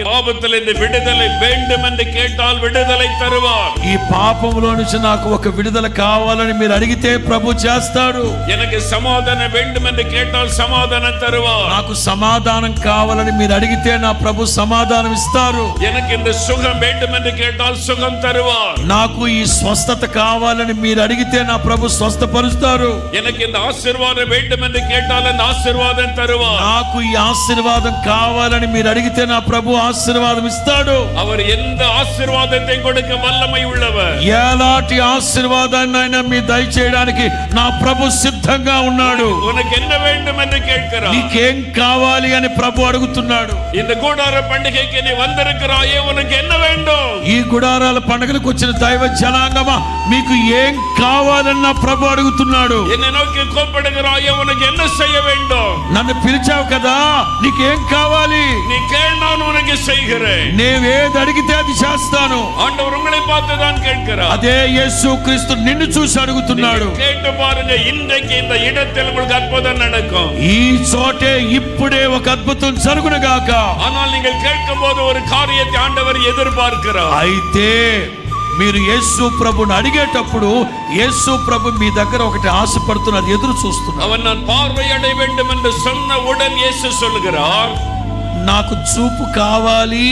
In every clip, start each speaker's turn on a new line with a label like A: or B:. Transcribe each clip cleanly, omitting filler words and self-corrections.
A: పాపములో నుండి విడుదల வேண்டும் என்று கேட்டால் విడుదலை தருவார்.
B: ఈ పాపములో నుంచి నాకు ఒక విడుదల కావాలని మీరు అడిగితే ప్రభు చేస్తాడు.
A: எனக்கு సమాధానం வேண்டும் என்று கேட்டால் సమాధానం தருவார்.
B: నాకు సమాధానం కావాలని మీరు అడిగితే నా ప్రభు సమాధానం ఇస్తారు.
A: எனக்கு இந்த சுகம் வேண்டும் என்று கேட்டால் சுகம் தருவார்.
B: నాకు ఈ స్వస్థత కావాలని మీరు అడిగితే నా ప్రభు స్వస్థపరుస్తారు.
A: எனக்கு இந்த ఆశీర్వాదం வேண்டும் என்று கேட்டால் அந்த ఆశీర్వాదం தருவார்.
B: నాకు ఈ ఆశీర్వాదం కావాలని మీరు అడిగితే నా ప్రభు ఆశీర్వాదం ఇస్తాడు.
A: அவர் எந்த ఆశీర్వాదத்தை கொடுக்க వల్లమై உள்ளவர்.
B: ఎలాంటి ఆశీర్వాదాన్ని అయినా మీ దయచేయడానికి నా ప్రభు సిద్ధంగా ఉన్నాడు.
A: உனக்கு என்ன வேண்டும் என்று கேட்கிறார்.
B: నీకేం కావాలి అని ప్రభు అడుగుతున్నాడు.
A: இந்த கூடார பண்டிகைக்கு நீ வந்திருக்கிறாயே, உனக்கு என்ன வேண்டும்?
B: ఈ గుడారాల పండుగలకు వచ్చిన దైవ జనాంగమా, మీకు ఏం కావాలని నా ప్రభు అడుగుతున్నాడు.
A: என்னை நோக்கி கூப்பிடுகிறாயே, உனக்கு என்ன செய்ய வேண்டும்?
B: నన్ను పిలిచావు కదా, నీకేం కావాలి?
A: நீ கேள், நான் உனக்கு செய்கிறேன்.
B: నేవేది అడిగితే అది చేస్తాను.
A: ஆண்டவர் உங்களை பார்த்து தான் கேட்கிறார்.
B: అదే యేసు క్రీస్తు నిన్ను చూసి అడుగుతున్నాడు.
A: கேட்டு பாருங்க, இன்றைக்கு இந்த இடத்தில் உங்களுக்கு அற்புதம் நடக்கும்.
B: ఈ చోటే ఇప్పుడే ఒక అద్భుతం జరుగును గాక.
A: ஆனால் நீங்கள் கேட்கும் போது ஒரு காரியத்தை ஆண்டவர் எதிர்பார்க்கிறார்.
B: అయితే మీరు యేసు ప్రభుని అడిగేటప్పుడు యేసు ప్రభు మీ దగ్గర ఒకటి ఆశపడుతున్నారు, ఎదురు చూస్తున్నారు.
A: அவன் நான் பார்வையடைய வேண்டும் என்று சொன்ன உடன் இயேசு சொல்கிறார்,
B: నాకు చూపు కావాలి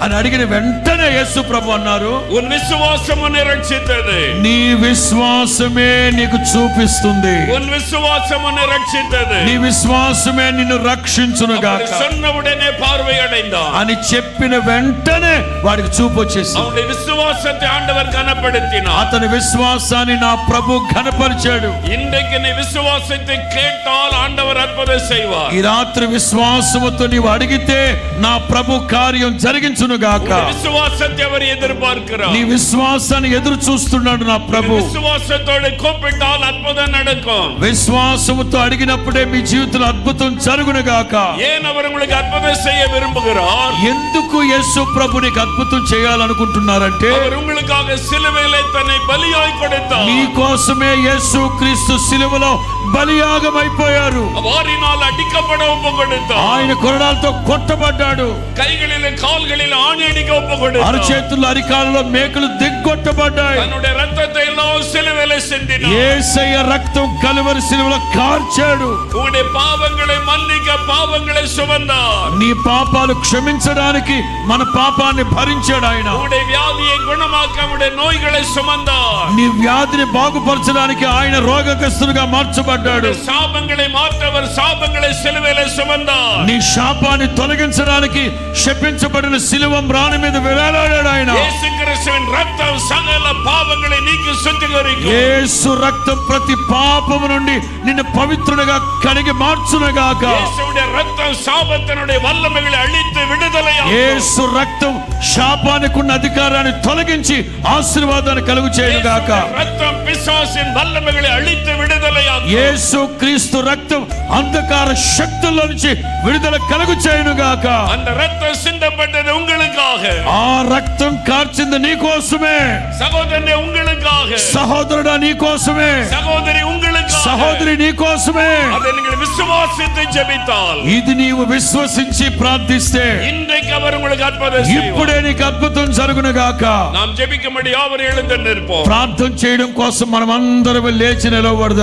B: అని అడిగిన వెంటనే యేసు ప్రభు అన్నారు,
A: உன் விசுவாசம் உன்னை ரட்சித்தது.
B: నీ విశ్వాసమే నీకు చూపిస్తుంది.
A: உன் விசுவாசம் உன்னை ரட்சித்தது.
B: నీ విశ్వాసమే నిన్ను రక్షించును గాక.
A: சொன்ன உடனே பார்வை அடைந்தான்.
B: అని చెప్పిన వెంటనే వాడికి చూపు వచ్చేసింది.
A: அவனுடைய விசுவாசத்தை ஆண்டவர் கனப்படுத்தினார்.
B: అతని విశ్వాసాన్ని నా ప్రభు ఘనపరిచాడు.
A: இன்றைக்கு நீ விசுவாசத்தை கேட்டால் ஆண்டவர் அற்புதம் செய்வார்.
B: ఈ రాత్రి విశ్వాసముతో నీవు అడిగితే నా ప్రభు కార్యం జరిగించును గాక.
A: விசுவாசத்தை அவர் எதிர்பார்க்கிறார்.
B: నీ విశ్వాసాన్ని ఎదురు చూస్తున్నాడు నా ప్రభు.
A: விசுவாசத்தோடு கூப்பிட்டால் அற்புதம் நடக்கும்.
B: విశ్వాసముతో అడిగినప్పుడే మీ జీవితంలో అద్భుతం జరుగును గాక.
A: ஏன் அவர் உங்களுக்கு அற்புதம் செய்ய விரும்புகிறார்?
B: ఎందుకు యేసు ప్రభు నీకు అద్భుతం చేయాలనుకుంటున్నారంటే,
A: அவர் உங்களுக்காக சிலுவையிலே தன்னை பலியாய் கொடுத்தார்.
B: నీ కోసమే యేసు క్రీస్తు సిలువలో బలియాగం అయిపోయారు.
A: வாரினால் அடிக்கப்பட ஒப்பு கொடுத்தார்.
B: ఆయన కొరడాలతో కొట్టబడ్డాడు.
A: கைகளிலே கால்களிலே ஆணி அடிக்க ஒப்பு கொடுத்தார்.
B: అరచేతుల్లో అరికాలలో మేకులు దిగ్గొట్టబడ్డాయి.
A: தன்னுடைய ரத்தத்தை எல்லாம் சிலுவையிலே சிந்தினார்.
B: యేసయ్య రక్తం కలువరి సిలువలో కార్చాడు.
A: உங்களுடைய பாவங்களை மன்னிக்க பாவங்களை சுமந்தார்.
B: నీ పాపాలు క్షమించడానికి మన పాపాన్ని భరించాడు ఆయన.
A: உங்களுடைய வியாதியை குணமாக்க உங்களுடைய நோய்களை சுமந்தார்.
B: నీ వ్యాధిని బాగుపరచడానికి ఆయన రోగగ్రస్తునిగా మార్చబడ్డాడు.
A: சாபங்களை மாற்றவர் சாபங்களை சிலுவையிலே சுமந்தார்.
B: నీ శాపాన్ని తొలగించడానికి శపించబడిన సిలువ రాణి మీద వేలాడాడు ఆయన.
A: இயேசு கிறிஸ்துவின் ரத்தம் சகல பாவங்களை நீக்கி சுத்திகரிக்கும்.
B: యేసు రక్తం ప్రతి పాపము నుండి నిన్ను పవిత్రునిగా కడిగి మార్చునుగాక.
A: இயேசுவுடைய ரத்தம் சாபத்தினுடைய வல்லமைகளை அழித்து விடுதலையாக்கும்.
B: యేసు రక్తం శాపానికి ఉన్న అధికారాన్ని తొలగించి ఆశీర్వాదాన్ని కలుగు చేయుగాక.
A: ரத்தம் பிசாசின் வல்லமைகளை அழித்து விடுதலையாக்கும்.
B: యేసు క్రీస్తు రక్తం అంధకార శక్తుల నుంచి విడుదల కలుగు చేయునుగాక.
A: அந்த ரத்தம் சிந்தப்பட்டது உங்களுக்காக.
B: ఆ రక్తం కార్చింది నీ కోసమే.
A: சகோதரனே உங்களுக்காக.
B: సహోదరుడా నీ కోసమే.
A: சகோதரி உங்களுக்காக.
B: సహోదరి నీ కోసమే.
A: அதை நீங்கள் விசுவாசித்து ஜெபித்தால்,
B: ఇది నీవు విశ్వసించి ప్రార్థిస్తే
A: இன்றைக்கு அவர் உங்களுக்கு அற்புதம் செய்வார்.
B: ఇప్పుడే నీకు అద్భుతం జరుగునుగాక.
A: நாம் ஜெபிக்கும்படி யாவரும் எழுந்து நிற்போம்.
B: ప్రార్థన చేయడం కోసం మనం అందరం లేచి నిలబడదాం.